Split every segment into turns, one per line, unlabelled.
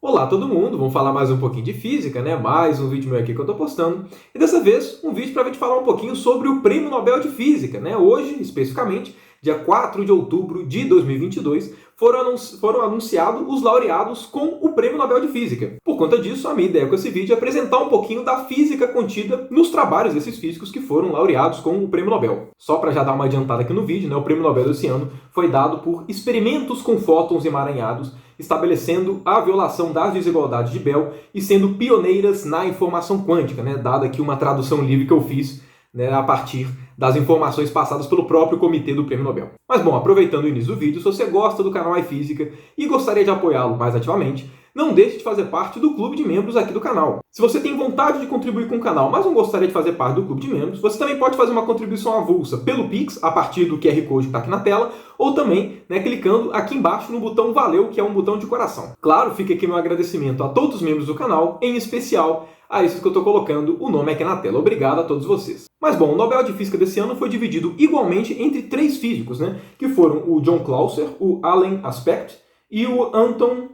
Olá todo mundo, vamos falar mais um pouquinho de física, né? Mais um vídeo meu aqui que eu estou postando. E dessa vez, um vídeo para a gente falar um pouquinho sobre o Prêmio Nobel de Física, né? Hoje, especificamente, dia 4 de outubro de 2022, foram anunciados os laureados com o Prêmio Nobel de Física. Por conta disso, a minha ideia com esse vídeo é apresentar um pouquinho da física contida nos trabalhos desses físicos que foram laureados com o Prêmio Nobel. Só para já dar uma adiantada aqui no vídeo, né? O Prêmio Nobel desse ano foi dado por experimentos com fótons emaranhados, estabelecendo a violação das desigualdades de Bell e sendo pioneiras na informação quântica, né? Dada aqui uma tradução livre que eu fiz, né, a partir das informações passadas pelo próprio comitê do Prêmio Nobel. Mas bom, aproveitando o início do vídeo, se você gosta do canal iFísica e gostaria de apoiá-lo mais ativamente, não deixe de fazer parte do clube de membros aqui do canal. Se você tem vontade de contribuir com o canal, mas não gostaria de fazer parte do clube de membros, você também pode fazer uma contribuição avulsa pelo Pix, a partir do QR Code que está aqui na tela, ou também, né, clicando aqui embaixo no botão Valeu, que é um botão de coração. Claro, fica aqui meu agradecimento a todos os membros do canal, em especial a esses que eu estou colocando o nome aqui na tela. Obrigado a todos vocês. Mas bom, o Nobel de Física desse ano foi dividido igualmente entre 3 físicos, né, que foram o John Clauser, o Alain Aspect e o Anton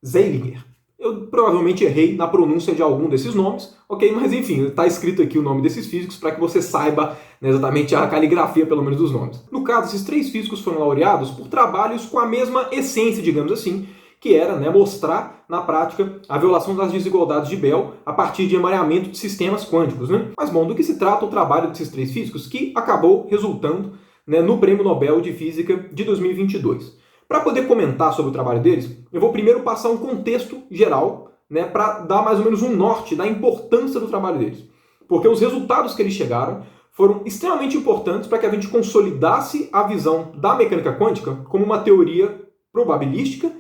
Zeilinger. Eu provavelmente errei na pronúncia de algum desses nomes, ok? Mas enfim, está escrito aqui o nome desses físicos para que você saiba, né, exatamente a caligrafia, pelo menos, dos nomes. No caso, esses 3 físicos foram laureados por trabalhos com a mesma essência, digamos assim, que era, né, mostrar na prática a violação das desigualdades de Bell a partir de emaranhamento de sistemas quânticos, né? Mas bom, do que se trata o trabalho desses 3 físicos que acabou resultando, né, no Prêmio Nobel de Física de 2022. Para poder comentar sobre o trabalho deles, eu vou primeiro passar um contexto geral, né, para dar mais ou menos um norte da importância do trabalho deles. Porque os resultados que eles chegaram foram extremamente importantes para que a gente consolidasse a visão da mecânica quântica como uma teoria probabilística,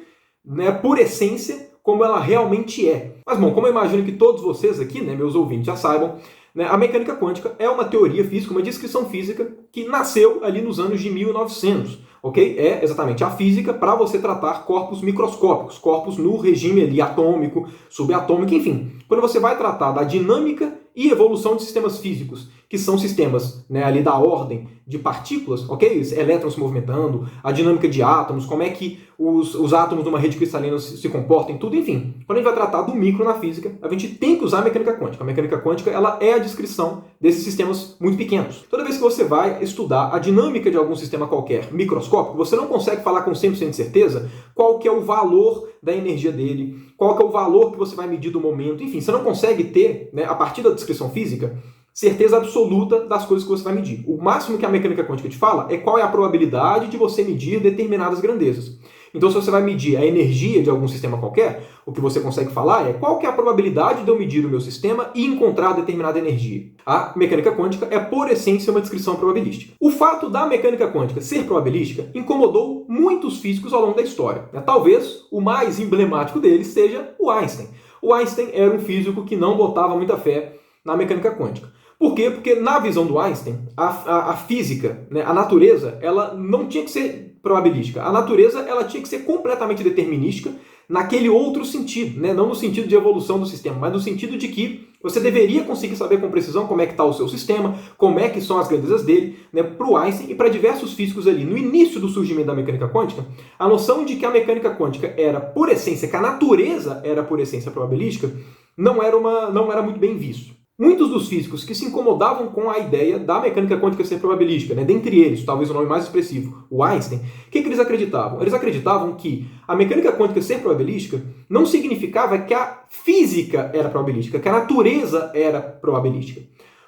né, por essência, como ela realmente é. Mas bom, como eu imagino que todos vocês aqui, né, meus ouvintes, já saibam, né, a mecânica quântica é uma teoria física, uma descrição física que nasceu ali nos anos de 1900. Ok? É exatamente a física para você tratar corpos microscópicos, corpos no regime ali atômico, subatômico, enfim. Quando você vai tratar da dinâmica e evolução de sistemas físicos, que são sistemas, né, ali da ordem de partículas, ok? Elétrons se movimentando, a dinâmica de átomos, como é que os átomos de uma rede cristalina se comportam, tudo, enfim. Quando a gente vai tratar do micro na física, a gente tem que usar a mecânica quântica. A mecânica quântica, ela é a descrição desses sistemas muito pequenos. Toda vez que você vai estudar a dinâmica de algum sistema qualquer microscópico, você não consegue falar com 100% de certeza qual que é o valor da energia dele, qual que é o valor que você vai medir do momento, enfim, você não consegue ter, né, a partir da descrição física, certeza absoluta das coisas que você vai medir. O máximo que a mecânica quântica te fala é qual é a probabilidade de você medir determinadas grandezas. Então, se você vai medir a energia de algum sistema qualquer, o que você consegue falar é qual que é a probabilidade de eu medir o meu sistema e encontrar determinada energia. A mecânica quântica é, por essência, uma descrição probabilística. O fato da mecânica quântica ser probabilística incomodou muitos físicos ao longo da história. Talvez o mais emblemático deles seja o Einstein. O Einstein era um físico que não botava muita fé na mecânica quântica. Por quê? Porque na visão do Einstein, a física, né, a natureza, ela não tinha que ser probabilística. A natureza, ela tinha que ser completamente determinística naquele outro sentido, né? Não no sentido de evolução do sistema, mas no sentido de que você deveria conseguir saber com precisão como é que está o seu sistema, como é que são as grandezas dele, né? Para o Einstein e para diversos físicos ali, no início do surgimento da mecânica quântica, a noção de que a mecânica quântica era por essência, que a natureza era por essência probabilística, não era muito bem visto. Muitos dos físicos que se incomodavam com a ideia da mecânica quântica ser probabilística, né, dentre eles, talvez o nome mais expressivo, o Einstein, o que eles acreditavam? Eles acreditavam que a mecânica quântica ser probabilística não significava que a física era probabilística, que a natureza era probabilística.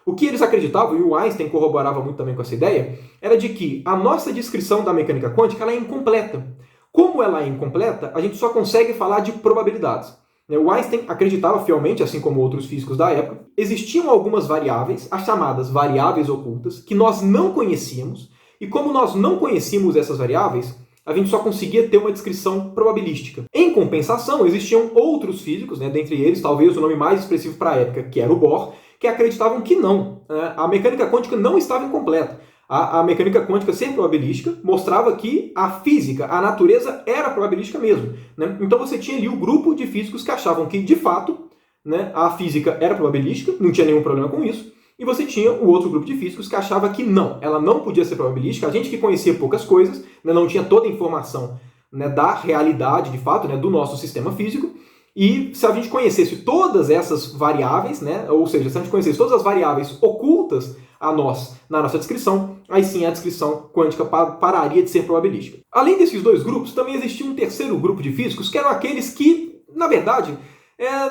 O que eles acreditavam, e o Einstein corroborava muito também com essa ideia, era de que a nossa descrição da mecânica quântica ela é incompleta. Como ela é incompleta, a gente só consegue falar de probabilidades. O Einstein acreditava fielmente, assim como outros físicos da época, existiam algumas variáveis, as chamadas variáveis ocultas, que nós não conhecíamos, e como nós não conhecíamos essas variáveis, a gente só conseguia ter uma descrição probabilística. Em compensação, existiam outros físicos, né, dentre eles, talvez o nome mais expressivo para a época, que era o Bohr, que acreditavam que não, a mecânica quântica não estava incompleta. A mecânica quântica ser probabilística mostrava que a física, a natureza, era probabilística mesmo, né? Então você tinha ali o grupo de físicos que achavam que, de fato, né, a física era probabilística, não tinha nenhum problema com isso, e você tinha o outro grupo de físicos que achava que não, ela não podia ser probabilística, a gente que conhecia poucas coisas, né, não tinha toda a informação, né, da realidade, de fato, né, do nosso sistema físico, E se a gente conhecesse todas essas variáveis, né, ou seja, se a gente conhecesse todas as variáveis ocultas a nós na nossa descrição, aí sim a descrição quântica pararia de ser probabilística. Além desses dois grupos, também existia um terceiro grupo de físicos, que eram aqueles que, na verdade,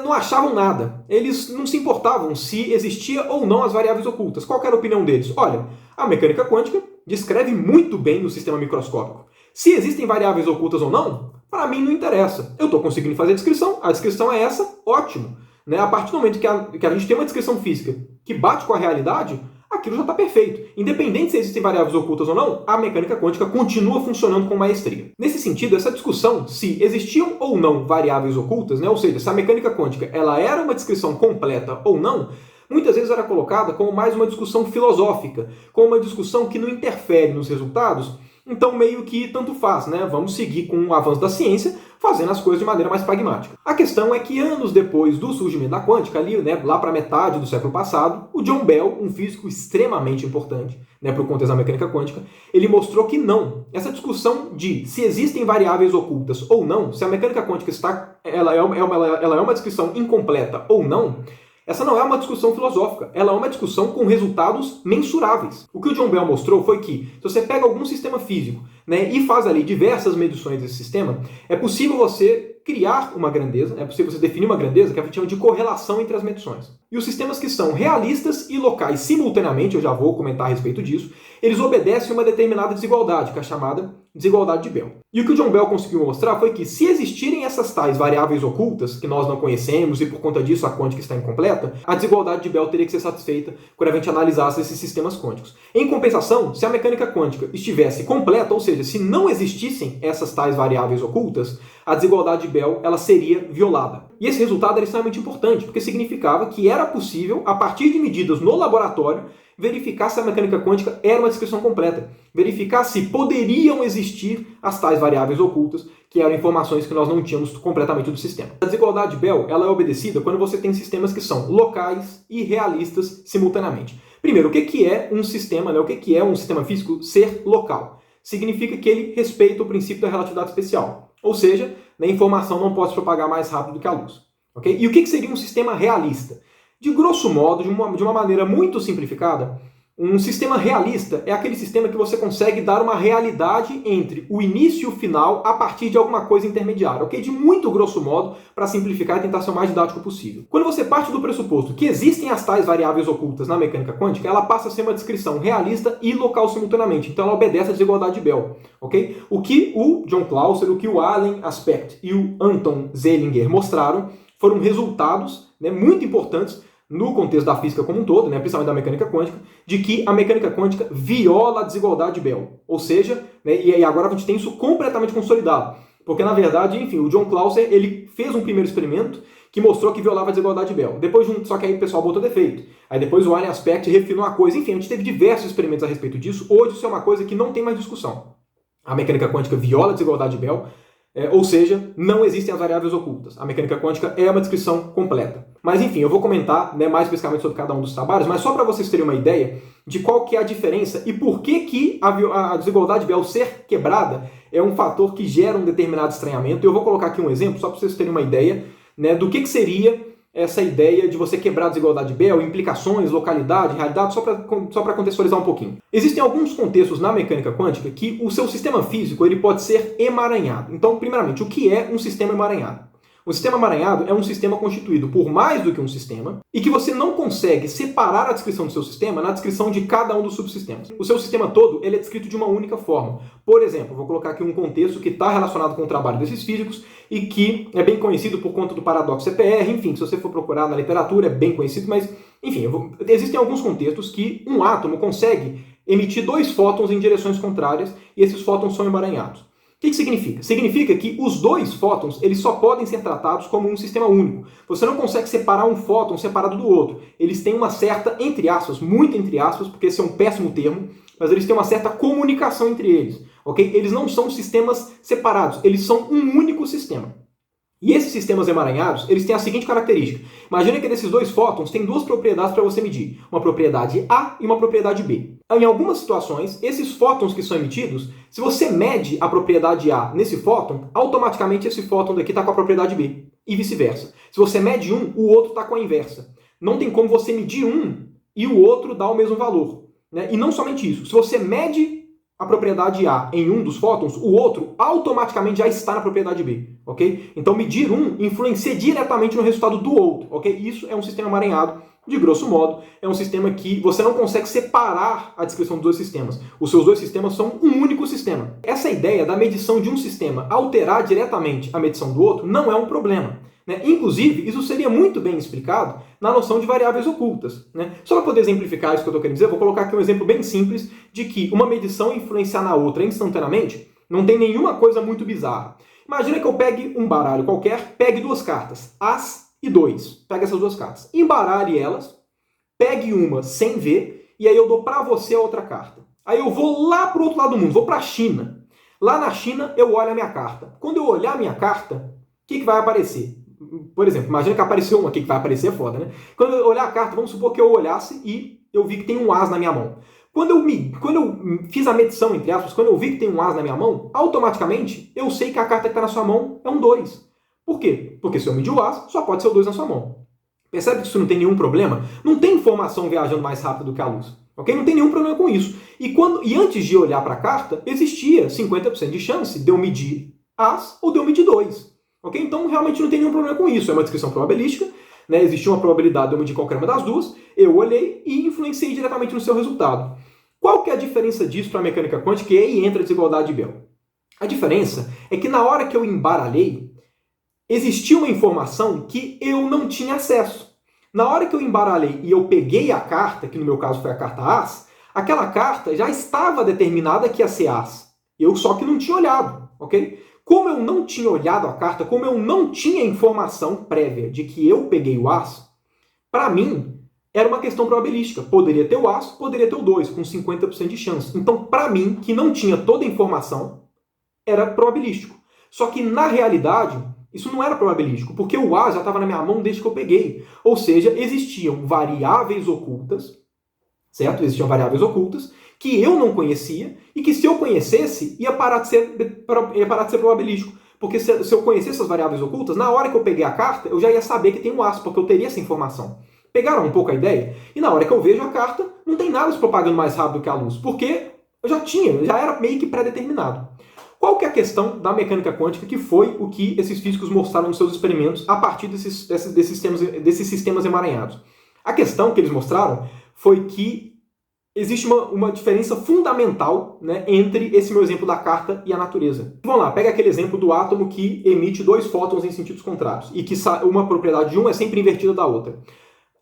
não achavam nada. Eles não se importavam se existia ou não as variáveis ocultas. Qual era a opinião deles? Olha, a mecânica quântica descreve muito bem o sistema microscópico. Se existem variáveis ocultas ou não, para mim não interessa. Eu estou conseguindo fazer a descrição é essa, ótimo. Né? A partir do momento que a gente tem uma descrição física que bate com a realidade, aquilo já está perfeito. Independente se existem variáveis ocultas ou não, a mecânica quântica continua funcionando com maestria. Nesse sentido, essa discussão se existiam ou não variáveis ocultas, né? Ou seja, se a mecânica quântica ela era uma descrição completa ou não, muitas vezes era colocada como mais uma discussão filosófica, como uma discussão que não interfere nos resultados. Então, meio que tanto faz, né? Vamos seguir com o avanço da ciência, fazendo as coisas de maneira mais pragmática. A questão é que anos depois do surgimento da quântica, ali, né, lá para metade do século passado, o John Bell, um físico extremamente importante, né, para o contexto da mecânica quântica, ele mostrou que não. Essa discussão de se existem variáveis ocultas ou não, se a mecânica quântica ela é uma descrição incompleta ou não, essa não é uma discussão filosófica, ela é uma discussão com resultados mensuráveis. O que o John Bell mostrou foi que, se você pega algum sistema físico, né, e faz ali diversas medições desse sistema, é possível você criar uma grandeza, é possível você definir uma grandeza que a gente chama de correlação entre as medições. E os sistemas que são realistas e locais simultaneamente, eu já vou comentar a respeito disso, eles obedecem a uma determinada desigualdade, que é a chamada desigualdade de Bell. E o que o John Bell conseguiu mostrar foi que, se existirem essas tais variáveis ocultas, que nós não conhecemos e por conta disso a quântica está incompleta, a desigualdade de Bell teria que ser satisfeita quando a gente analisasse esses sistemas quânticos. Em compensação, se a mecânica quântica estivesse completa, ou seja, se não existissem essas tais variáveis ocultas, a desigualdade de Bell ela seria violada. E esse resultado era extremamente importante, porque significava que era possível, a partir de medidas no laboratório, verificar se a mecânica quântica era uma descrição completa. Verificar se poderiam existir as tais variáveis ocultas, que eram informações que nós não tínhamos completamente do sistema. A desigualdade de Bell ela é obedecida quando você tem sistemas que são locais e realistas simultaneamente. Primeiro, o que é um sistema, né? O que é um sistema físico ser local? Significa que ele respeita o princípio da relatividade especial. Ou seja, a informação não pode se propagar mais rápido do que a luz. Okay? E o que seria um sistema realista? De grosso modo, de uma maneira muito simplificada, um sistema realista é aquele sistema que você consegue dar uma realidade entre o início e o final a partir de alguma coisa intermediária, ok? De muito grosso modo, para simplificar e tentar ser o mais didático possível. Quando você parte do pressuposto que existem as tais variáveis ocultas na mecânica quântica, ela passa a ser uma descrição realista e local simultaneamente. Então ela obedece à desigualdade de Bell, ok? O que o John Clauser, o que o Allen Aspect e o Anton Zeilinger mostraram foram resultados, né, muito importantes no contexto da física como um todo, né, principalmente da mecânica quântica, de que a mecânica quântica viola a desigualdade de Bell. Ou seja, né, e agora a gente tem isso completamente consolidado. Porque, na verdade, enfim, o John Clauser ele fez um primeiro experimento que mostrou que violava a desigualdade de Bell. Depois, só que aí o pessoal botou defeito. Aí depois o Allen Aspect refinou a coisa. Enfim, a gente teve diversos experimentos a respeito disso. Hoje isso é uma coisa que não tem mais discussão. A mecânica quântica viola a desigualdade de Bell. Ou seja, não existem as variáveis ocultas. A mecânica quântica é uma descrição completa. Mas enfim, eu vou comentar, né, mais especificamente sobre cada um dos trabalhos, mas só para vocês terem uma ideia de qual que é a diferença e por que a desigualdade de Bell ser quebrada é um fator que gera um determinado estranhamento. Eu vou colocar aqui um exemplo só para vocês terem uma ideia, né, do que seria essa ideia de você quebrar a desigualdade de Bell, implicações, localidade, realidade, só para contextualizar um pouquinho. Existem alguns contextos na mecânica quântica que o seu sistema físico ele pode ser emaranhado. Então, primeiramente, o que é um sistema emaranhado? Um sistema emaranhado é um sistema constituído por mais do que um sistema e que você não consegue separar a descrição do seu sistema na descrição de cada um dos subsistemas. O seu sistema todo ele é descrito de uma única forma. Por exemplo, vou colocar aqui um contexto que está relacionado com o trabalho desses físicos e que é bem conhecido por conta do paradoxo CPR. Enfim, se você for procurar na literatura é bem conhecido, mas enfim, existem alguns contextos que um átomo consegue emitir dois fótons em direções contrárias e esses fótons são emaranhados. O que significa? Significa que os dois fótons eles só podem ser tratados como um sistema único. Você não consegue separar um fóton separado do outro. Eles têm uma certa, entre aspas, muito entre aspas, porque esse é um péssimo termo, mas eles têm uma certa comunicação entre eles. Okay? Eles não são sistemas separados, eles são um único sistema. E esses sistemas emaranhados, eles têm a seguinte característica. Imagina que desses dois fótons tem duas propriedades para você medir. Uma propriedade A e uma propriedade B. Em algumas situações, esses fótons que são emitidos, se você mede a propriedade A nesse fóton, automaticamente esse fóton daqui está com a propriedade B. E vice-versa. Se você mede um, o outro está com a inversa. Não tem como você medir um e o outro dar o mesmo valor. Né? E não somente isso. Se você mede a propriedade A em um dos fótons, o outro automaticamente já está na propriedade B, ok? Então medir um influencia diretamente no resultado do outro, ok? Isso é um sistema emaranhado, de grosso modo, é um sistema que você não consegue separar a descrição dos dois sistemas. Os seus dois sistemas são um único sistema. Essa ideia da medição de um sistema alterar diretamente a medição do outro não é um problema. Né? Inclusive, isso seria muito bem explicado na noção de variáveis ocultas. Né? Só para poder exemplificar isso que eu estou querendo dizer, eu vou colocar aqui um exemplo bem simples de que uma medição influenciar na outra instantaneamente não tem nenhuma coisa muito bizarra. Imagina que eu pegue um baralho qualquer, pegue duas cartas, As e 2. Pegue essas duas cartas, embaralhe elas, pegue uma sem ver, e aí eu dou para você a outra carta. Aí eu vou lá para o outro lado do mundo, vou para a China. Lá na China eu olho a minha carta. Quando eu olhar a minha carta, o que vai aparecer? Por exemplo, imagina que apareceu uma aqui que vai aparecer, é foda, né? Quando eu olhar a carta, vamos supor que eu olhasse e eu vi que tem um As na minha mão. Quando eu fiz a medição, entre aspas, quando eu vi que tem um As na minha mão, automaticamente eu sei que a carta que está na sua mão é um 2. Por quê? Porque se eu medir o As, só pode ser o 2 na sua mão. Percebe que isso não tem nenhum problema? Não tem informação viajando mais rápido do que a luz. Okay? Não tem nenhum problema com isso. E antes de olhar para a carta, existia 50% de chance de eu medir As ou de eu medir 2. Okay? Então, realmente não tem nenhum problema com isso. É uma descrição probabilística, né? Existia uma probabilidade de eu medir qualquer uma das duas, eu olhei e influenciei diretamente no seu resultado. Qual que é a diferença disso para a mecânica quântica? E aí entra a desigualdade de Bell. A diferença é que na hora que eu embaralhei, existia uma informação que eu não tinha acesso. Na hora que eu embaralhei e eu peguei a carta, que no meu caso foi a carta As, aquela carta já estava determinada que ia ser As. Eu só que não tinha olhado, ok? Como eu não tinha olhado a carta, como eu não tinha informação prévia de que eu peguei o As, para mim, era uma questão probabilística. Poderia ter o As, poderia ter o 2, com 50% de chance. Então, para mim, que não tinha toda a informação, era probabilístico. Só que, na realidade, isso não era probabilístico, porque o As já estava na minha mão desde que eu peguei. Ou seja, existiam variáveis ocultas, certo? Existiam variáveis ocultas, que eu não conhecia, e que se eu conhecesse, ia parar de ser probabilístico. Porque se eu conhecesse essas variáveis ocultas, na hora que eu peguei a carta, eu já ia saber que tem um As, porque eu teria essa informação. Pegaram um pouco a ideia? E na hora que eu vejo a carta, não tem nada se propagando mais rápido que a luz, porque eu já era meio que pré-determinado. Qual que é a questão da mecânica quântica, que foi o que esses físicos mostraram nos seus experimentos a partir desses sistemas emaranhados? A questão que eles mostraram foi que existe uma diferença fundamental, né, entre esse meu exemplo da carta e a natureza. Vamos lá, pega aquele exemplo do átomo que emite dois fótons em sentidos contrários e que uma propriedade de um é sempre invertida da outra.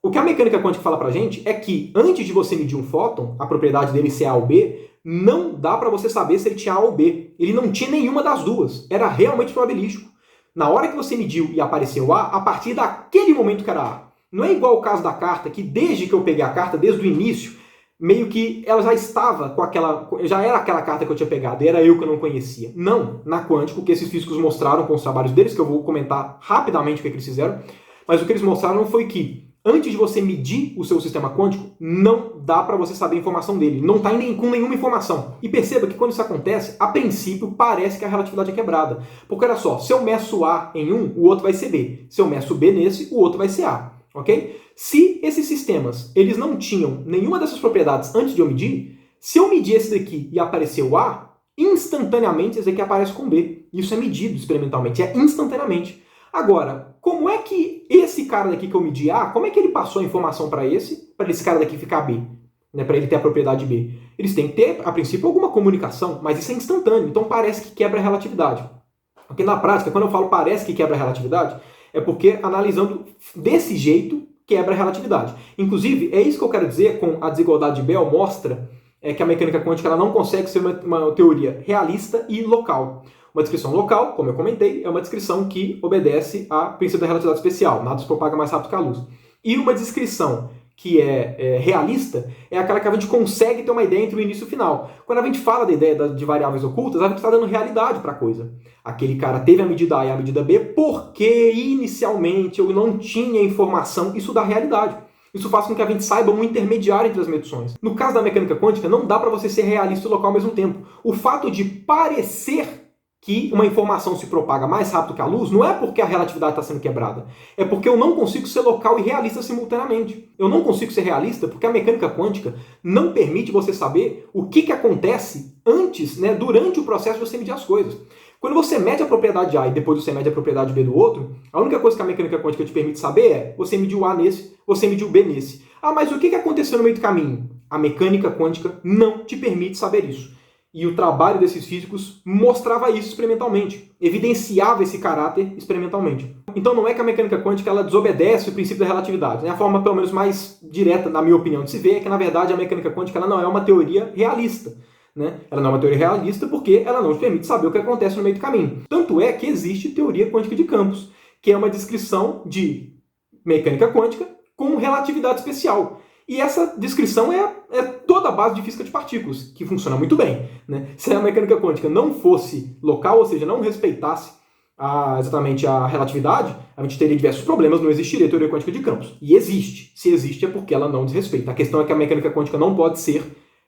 O que a mecânica quântica fala pra gente é que antes de você medir um fóton, a propriedade dele ser A ou B, não dá para você saber se ele tinha A ou B. Ele não tinha nenhuma das duas. Era realmente probabilístico. Na hora que você mediu e apareceu A partir daquele momento que era A. Não é igual o caso da carta, que desde que eu peguei a carta, desde o início, meio que ela já estava com já era aquela carta que eu tinha pegado, era eu que eu não conhecia. Não, na quântica, o que esses físicos mostraram com os trabalhos deles, que eu vou comentar rapidamente o que eles fizeram, mas o que eles mostraram foi que antes de você medir o seu sistema quântico, não dá para você saber a informação dele. Não está com nenhuma informação. E perceba que quando isso acontece, a princípio parece que a relatividade é quebrada. Porque olha só, se eu meço A em um, o outro vai ser B. Se eu meço B nesse, o outro vai ser A. Ok? Se esses sistemas eles não tinham nenhuma dessas propriedades antes de eu medir, se eu medir esse daqui e aparecer o A, instantaneamente esse daqui aparece com B. Isso é medido experimentalmente, é instantaneamente. Agora, como é que esse cara daqui que eu medi A, como é que ele passou a informação para esse cara daqui ficar B? Né, para ele ter a propriedade B? Eles têm que ter, a princípio, alguma comunicação, mas isso é instantâneo, então parece que quebra a relatividade. Porque na prática, quando eu falo parece que quebra a relatividade, é porque analisando desse jeito, quebra a relatividade. Inclusive, é isso que eu quero dizer com a desigualdade de Bell, mostra que a mecânica quântica ela não consegue ser uma teoria realista e local. Uma descrição local, como eu comentei, é uma descrição que obedece ao princípio da relatividade especial. Nada se propaga mais rápido que a luz. E uma descrição que é realista é aquela que a gente consegue ter uma ideia entre o início e o final. Quando a gente fala da ideia de variáveis ocultas, a gente está dando realidade para a coisa. Aquele cara teve a medida A e a medida B porque inicialmente eu não tinha informação. Isso dá realidade. Isso faz com que a gente saiba um intermediário entre as medições. No caso da mecânica quântica, não dá para você ser realista e local ao mesmo tempo. O fato de parecer que uma informação se propaga mais rápido que a luz não é porque a relatividade está sendo quebrada. É porque eu não consigo ser local e realista simultaneamente. Eu não consigo ser realista porque a mecânica quântica não permite você saber o que acontece antes, durante o processo de você medir as coisas. Quando você mede a propriedade A e depois você mede a propriedade B do outro, a única coisa que a mecânica quântica te permite saber é você mediu A nesse, você mediu B nesse. Ah, mas o que aconteceu no meio do caminho? A mecânica quântica não te permite saber isso. E o trabalho desses físicos mostrava isso experimentalmente, evidenciava esse caráter experimentalmente. Então não é que a mecânica quântica ela desobedece o princípio da relatividade. A forma pelo menos mais direta, na minha opinião, de se ver é que na verdade a mecânica quântica ela não é uma teoria realista. Ela não é uma teoria realista porque ela não te permite saber o que acontece no meio do caminho. Tanto é que existe teoria quântica de campos, que é uma descrição de mecânica quântica com relatividade especial. E essa descrição é toda a base de física de partículas, que funciona muito bem. Se a mecânica quântica não fosse local, ou seja, não respeitasse exatamente a relatividade, a gente teria diversos problemas, não existiria teoria quântica de campos. E existe. Se existe é porque ela não desrespeita. A questão é que a mecânica quântica não pode ser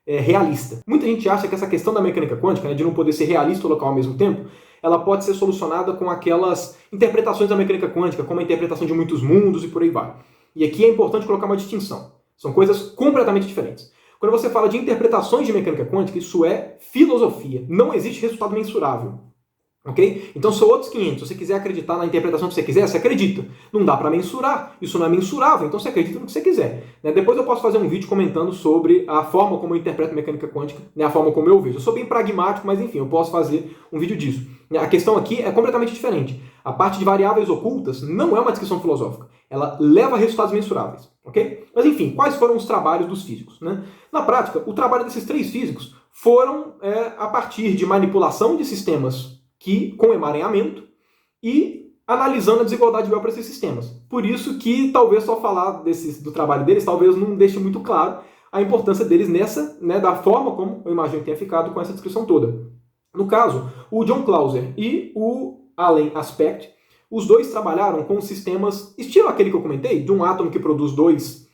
realista. Muita gente acha que essa questão da mecânica quântica, de não poder ser realista ou local ao mesmo tempo, ela pode ser solucionada com aquelas interpretações da mecânica quântica, como a interpretação de muitos mundos e por aí vai. E aqui é importante colocar uma distinção. São coisas completamente diferentes. Quando você fala de interpretações de mecânica quântica, isso é filosofia. Não existe resultado mensurável. Ok? Então são outros 500. Se você quiser acreditar na interpretação que você quiser, você acredita. Não dá para mensurar. Isso não é mensurável, então você acredita no que você quiser. Depois eu posso fazer um vídeo comentando sobre a forma como eu interpreto mecânica quântica, a forma como eu vejo. Eu sou bem pragmático, mas enfim, eu posso fazer um vídeo disso. A questão aqui é completamente diferente. A parte de variáveis ocultas não é uma descrição filosófica. Ela leva a resultados mensuráveis. Ok? Mas enfim, quais foram os trabalhos dos físicos? Na prática, o trabalho desses 3 físicos foram a partir de manipulação de sistemas com emaranhamento e analisando a desigualdade de Bell para esses sistemas. Por isso que talvez só falar do trabalho deles talvez não deixe muito claro a importância deles da forma como eu imagino que tenha ficado com essa descrição toda. No caso, o John Clauser e o Alain Aspect, os dois trabalharam com sistemas, estilo aquele que eu comentei, de um átomo que produz dois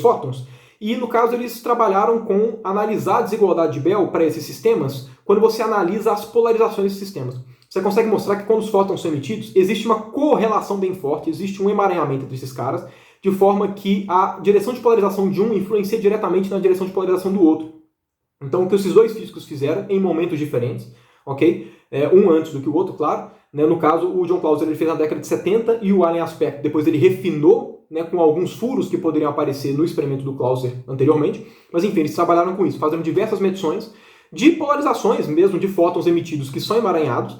fótons, e no caso eles trabalharam com analisar a desigualdade de Bell para esses sistemas quando você analisa as polarizações desses sistemas. Você consegue mostrar que quando os fótons são emitidos, existe uma correlação bem forte, existe um emaranhamento entre esses caras, de forma que a direção de polarização de um influencia diretamente na direção de polarização do outro. Então o que esses dois físicos fizeram em momentos diferentes, ok? Um antes do que o outro, claro. No caso, o John Clauser ele fez na década de 70 e o Alain Aspect depois ele refinou com alguns furos que poderiam aparecer no experimento do Clauser anteriormente. Mas enfim, eles trabalharam com isso, fazendo diversas medições de polarizações mesmo de fótons emitidos que são emaranhados.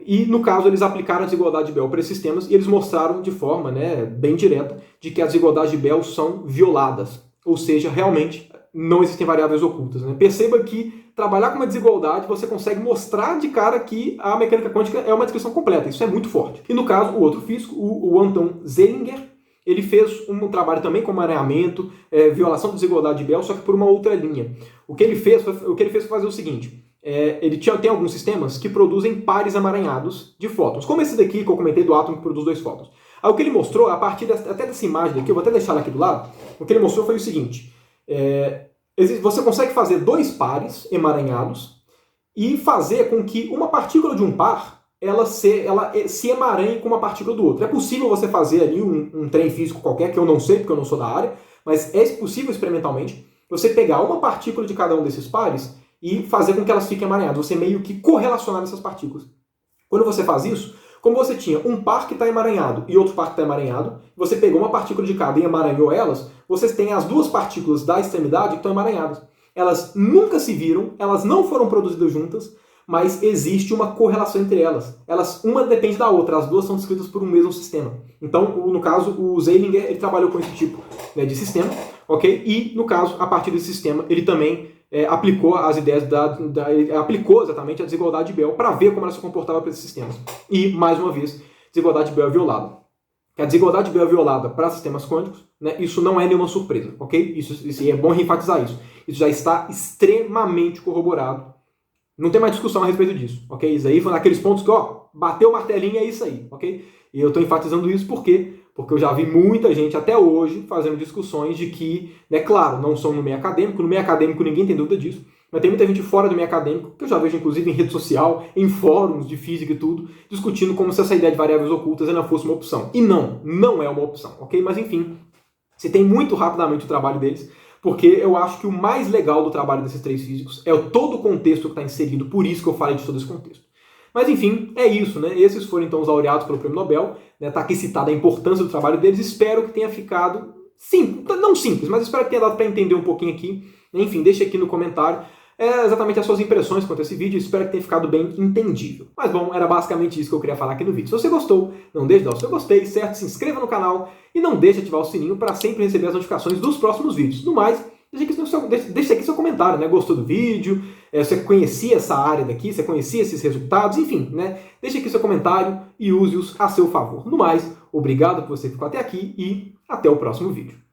E no caso eles aplicaram a desigualdade de Bell para esses sistemas e eles mostraram de forma bem direta de que as desigualdades de Bell são violadas. Ou seja, realmente não existem variáveis ocultas. Perceba que trabalhar com uma desigualdade você consegue mostrar de cara que a mecânica quântica é uma descrição completa. Isso é muito forte. E no caso, o outro físico, o Anton Zeilinger, ele fez um trabalho também com emaranhamento, violação da desigualdade de Bell, só que por uma outra linha. O que ele fez foi fazer o seguinte. Ele tem alguns sistemas que produzem pares emaranhados de fótons, como esse daqui que eu comentei do átomo que produz 2 fótons. Aí o que ele mostrou, a partir até dessa imagem aqui, eu vou até deixar ela aqui do lado, o que ele mostrou foi o seguinte. Você consegue fazer 2 pares emaranhados e fazer com que uma partícula de um par ela se emaranhe com uma partícula do outro. É possível você fazer ali um trem físico qualquer, que eu não sei porque eu não sou da área, mas é possível experimentalmente você pegar uma partícula de cada um desses pares e fazer com que elas fiquem emaranhadas. Você meio que correlacionar essas partículas. Quando você faz isso, como você tinha um par que está emaranhado e outro par que está emaranhado, você pegou uma partícula de cada e emaranhou elas, vocês têm as 2 partículas da extremidade que estão emaranhadas. Elas nunca se viram, elas não foram produzidas juntas, mas existe uma correlação entre elas. Uma depende da outra, as 2 são descritas por um mesmo sistema. Então, no caso, o Zeilinger ele trabalhou com esse tipo de sistema, ok? E, no caso, a partir desse sistema, ele também aplicou as ideias aplicou exatamente a desigualdade de Bell para ver como ela se comportava para esses sistemas. E, mais uma vez, desigualdade de Bell é violada. que a desigualdade de Bell é violada para sistemas quânticos, né, isso não é nenhuma surpresa, ok? Isso é bom enfatizar isso. Isso já está extremamente corroborado. Não tem mais discussão a respeito disso, ok? Isso aí foi naqueles pontos que, ó, bateu o martelinho, é isso aí, ok? E eu estou enfatizando isso por quê? Porque eu já vi muita gente até hoje fazendo discussões de que, né, claro, não são no meio acadêmico ninguém tem dúvida disso, mas tem muita gente fora do meio acadêmico, que eu já vejo inclusive em rede social, em fóruns de física e tudo, discutindo como se essa ideia de variáveis ocultas não fosse uma opção. E não é uma opção, ok? Mas enfim, citei muito rapidamente o trabalho deles, porque eu acho que o mais legal do trabalho desses três físicos é todo o contexto que está inserido, por isso que eu falei de todo esse contexto. Mas enfim, é isso, né? Esses foram então os laureados pelo Prêmio Nobel, né? Tá aqui citada a importância do trabalho deles, espero que tenha ficado simples, não simples, mas espero que tenha dado para entender um pouquinho aqui. Enfim, deixa aqui no comentário exatamente as suas impressões quanto a esse vídeo, espero que tenha ficado bem entendível. Mas bom, era basicamente isso que eu queria falar aqui no vídeo. Se você gostou, não deixe de dar o seu gostei, certo? Se inscreva no canal e não deixe de ativar o sininho para sempre receber as notificações dos próximos vídeos. No mais, deixa aqui seu comentário, né? Gostou do vídeo? Você conhecia essa área daqui? Você conhecia esses resultados? Enfim, né? Deixa aqui seu comentário e use-os a seu favor. No mais, obrigado por você que ficou até aqui e até o próximo vídeo.